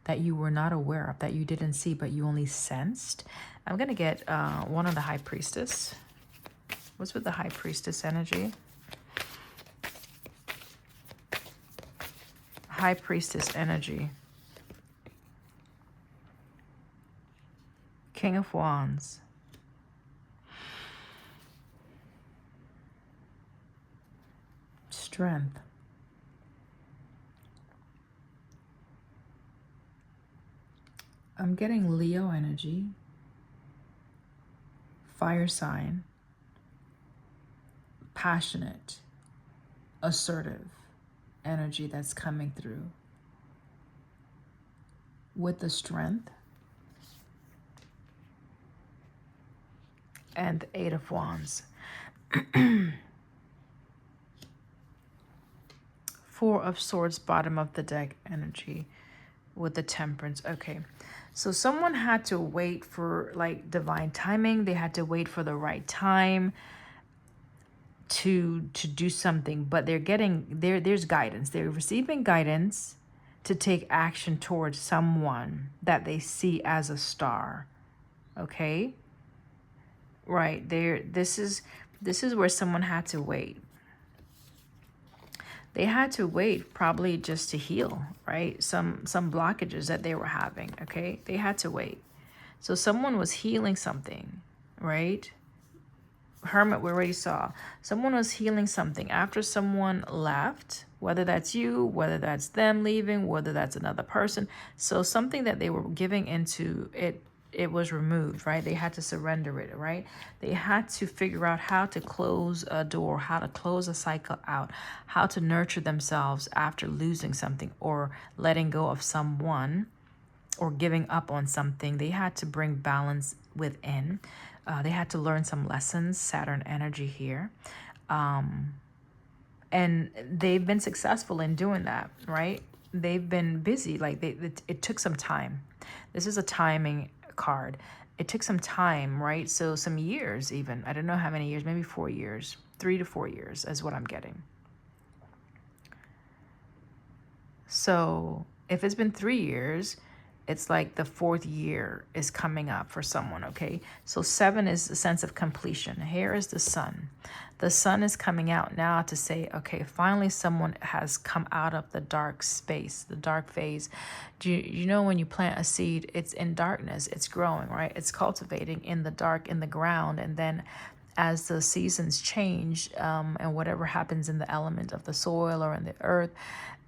that you were not aware of, that you didn't see, but you only sensed. I'm gonna get one of the High Priestess. What's with the High Priestess energy? High Priestess energy. King of Wands. Strength. I'm getting Leo energy. Fire sign. Passionate. Assertive energy that's coming through. With the Strength. And the Eight of Wands. Four of Swords, bottom of the deck energy with the Temperance. Okay, so someone had to wait for like divine timing. They had to wait for the right time to do something, but they're getting there's guidance. They're receiving guidance to take action towards someone that they see as a star. Okay, right there, this is where someone had to wait. They had to wait probably just to heal, right? Some blockages that they were having, okay? They had to wait. So someone was healing something, right? Hermit, we already saw. Someone was healing something after someone left, whether that's you, whether that's them leaving, whether that's another person. So something that they were giving into, it was removed, right? They had to surrender it, right? They had to figure out how to close a door, how to close a cycle out, how to nurture themselves after losing something or letting go of someone or giving up on something. They had to bring balance within. They had to learn some lessons, Saturn energy here. And they've been successful in doing that, right? They've been busy, like it took some time. This is a timing card. It took some time, right? So some years even. I don't know how many years, maybe 4 years. 3 to 4 years is what I'm getting. So if it's been 3 years, it's like the 4th year is coming up for someone, okay? So 7 is a sense of completion. Here is the Sun. The Sun is coming out now to say, okay, finally someone has come out of the dark space, the dark phase. Do you know when you plant a seed, it's in darkness, it's growing, right? It's cultivating in the dark, in the ground, and then as the seasons change and whatever happens in the element of the soil or in the earth,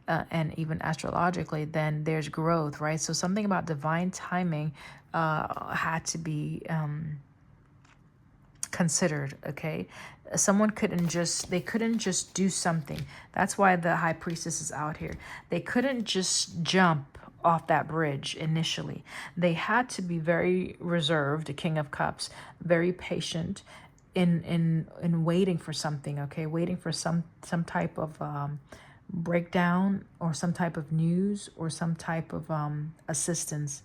and even astrologically, then there's growth, right? So something about divine timing had to be considered, okay? Someone couldn't just do something. That's why the High Priestess is out here. They couldn't just jump off that bridge initially. They had to be very reserved, the King of Cups, very patient in waiting for something, okay? Waiting for some type of breakdown or some type of news or some type of assistance.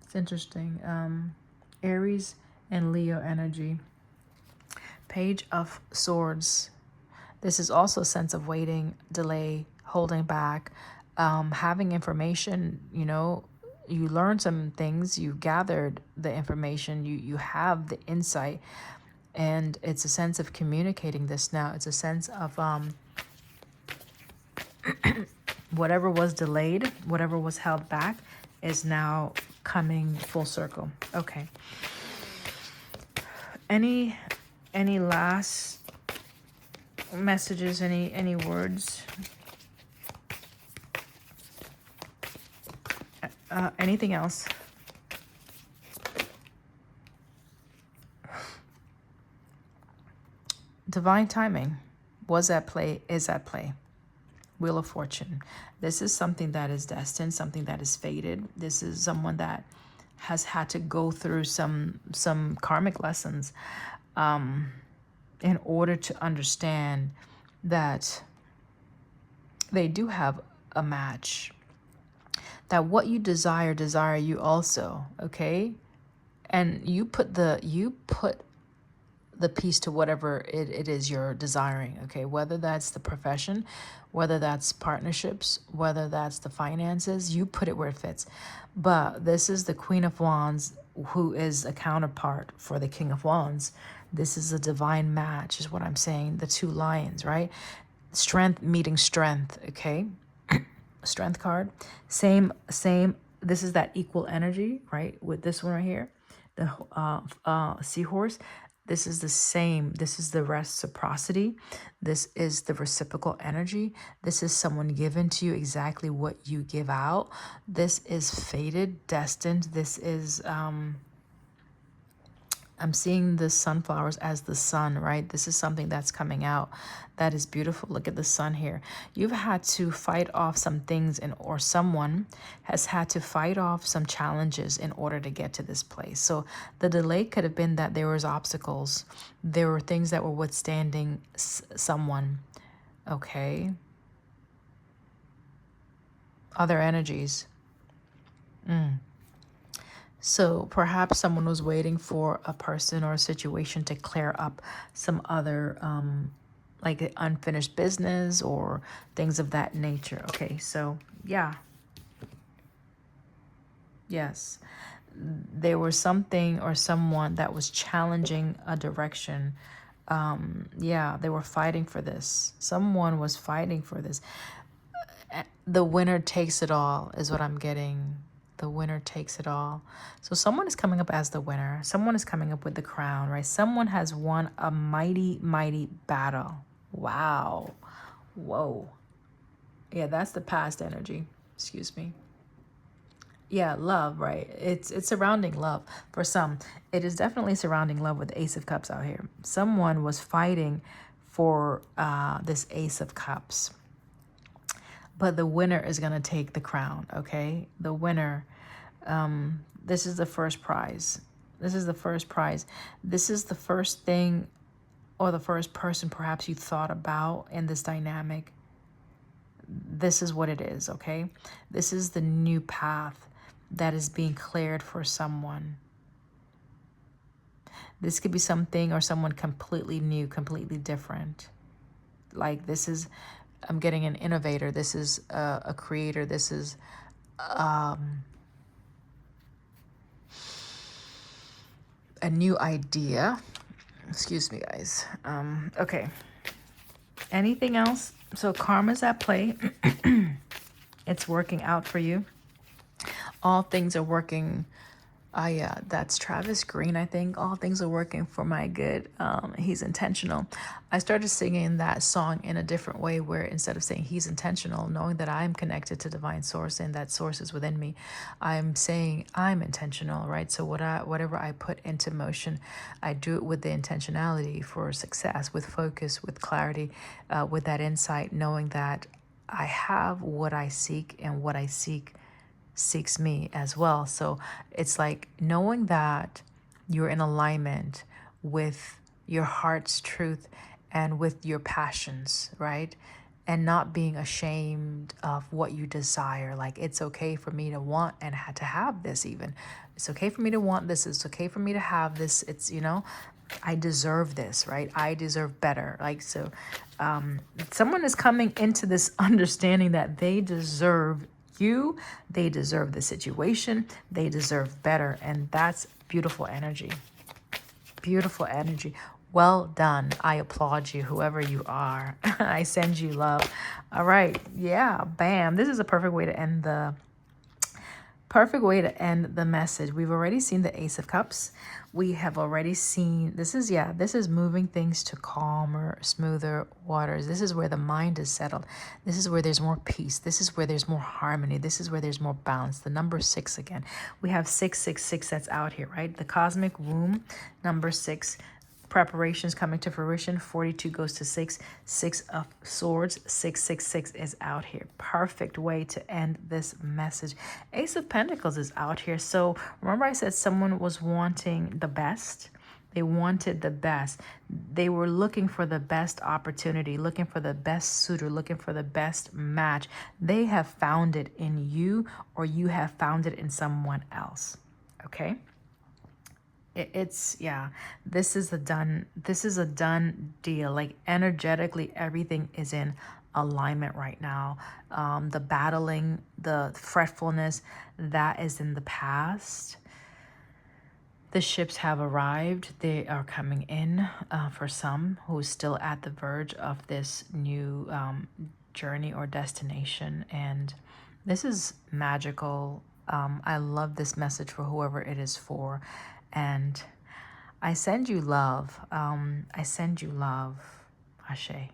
It's interesting. Aries and Leo energy. Page of Swords. This is also a sense of waiting, delay, holding back, having information. You know, you learned some things, you gathered the information, you have the insight. And it's a sense of communicating this now. It's a sense of whatever was delayed, whatever was held back is now coming full circle. Okay. Any last messages, any words? Anything else? Divine timing was at play, is at play. Wheel of Fortune. This is something that is destined, something that is fated. This is someone that has had to go through some karmic lessons in order to understand that they do have a match. That what you desire you also, okay? And you put the piece to whatever it is you're desiring, okay? Whether that's the profession, whether that's partnerships, whether that's the finances, you put it where it fits. But this is the Queen of Wands, who is a counterpart for the King of Wands. This is a divine match, is what I'm saying. The two lions, right? Strength meeting strength, okay? Strength card. Same. This is that equal energy, right? With this one right here, the seahorse. This is the same. This is the reciprocity. This is the reciprocal energy. This is someone given to you exactly what you give out. This is fated, destined. This is, I'm seeing the sunflowers as the sun, right? This is something that's coming out that is beautiful. Look at the sun here. You've had to fight off some things, or someone has had to fight off some challenges in order to get to this place. So the delay could have been that there was obstacles. There were things that were withstanding someone, okay? Other energies. So perhaps someone was waiting for a person or a situation to clear up some other like unfinished business or things of that nature. Okay, so yeah. Yes. There was something or someone that was challenging a direction. Yeah, they were fighting for this. Someone was fighting for this. The winner takes it all is what I'm getting. The winner takes it all. So someone is coming up as the winner. Someone is coming up with the crown, right? Someone has won a mighty, mighty battle. Wow. Whoa. Yeah, that's the past energy. Excuse me. Yeah, love, right? It's surrounding love. For some, it is definitely surrounding love with the Ace of Cups out here. Someone was fighting for this Ace of Cups. But the winner is going to take the crown, okay? The winner, this is the first prize. This is the first prize. This is the first thing or the first person perhaps you thought about in this dynamic. This is what it is, okay? This is the new path that is being cleared for someone. This could be something or someone completely new, completely different. Like this is... I'm getting an innovator. This is a creator. This is a new idea. Excuse me, guys. Okay. Anything else? So karma's at play. It's working out for you. All things are working. Yeah, that's Travis Green, I think. All things are working for my good. He's intentional. I started singing that song in a different way, where instead of saying he's intentional, knowing that I'm connected to divine source and that source is within me, I'm saying I'm intentional, right? So whatever I put into motion, I do it with the intentionality for success, with focus, with clarity, with that insight, knowing that I have what I seek, and what I seek seeks me as well. So it's like knowing that you're in alignment with your heart's truth and with your passions, right? And not being ashamed of what you desire. Like, it's okay for me to want and to have this. Even it's okay for me to want this. It's okay for me to have this. It's, you know, I deserve this, right? I deserve better. Like, so someone is coming into this understanding that they deserve you, they deserve the situation, they deserve better. And that's beautiful energy. Beautiful energy. Well done. I applaud you, whoever you are. I send you love. All right. Yeah. Bam. This is a perfect way to end the message. We've already seen the Ace of Cups. We have already seen, this is moving things to calmer, smoother waters. This is where the mind is settled. This is where there's more peace. This is where there's more harmony. This is where there's more balance. The number 6 again. We have 666 that's out here, right? The cosmic womb, number 6. Preparations coming to fruition. 42 goes to 6. 6 of swords. 666 is out here. Perfect way to end this message. Ace of Pentacles is out here. So remember I said someone was wanting the best. They wanted the best. They were looking for the best opportunity, looking for the best suitor, looking for the best match. They have found it in you, or you have found it in someone else. Okay? It's yeah, this is a done deal. Like energetically everything is in alignment right now. The battling, the fretfulness, that is in the past. The ships have arrived. They are coming in for some who's still at the verge of this new journey or destination. And this is magical. I love this message for whoever it is for. And I send you love. I send you love. Ashe.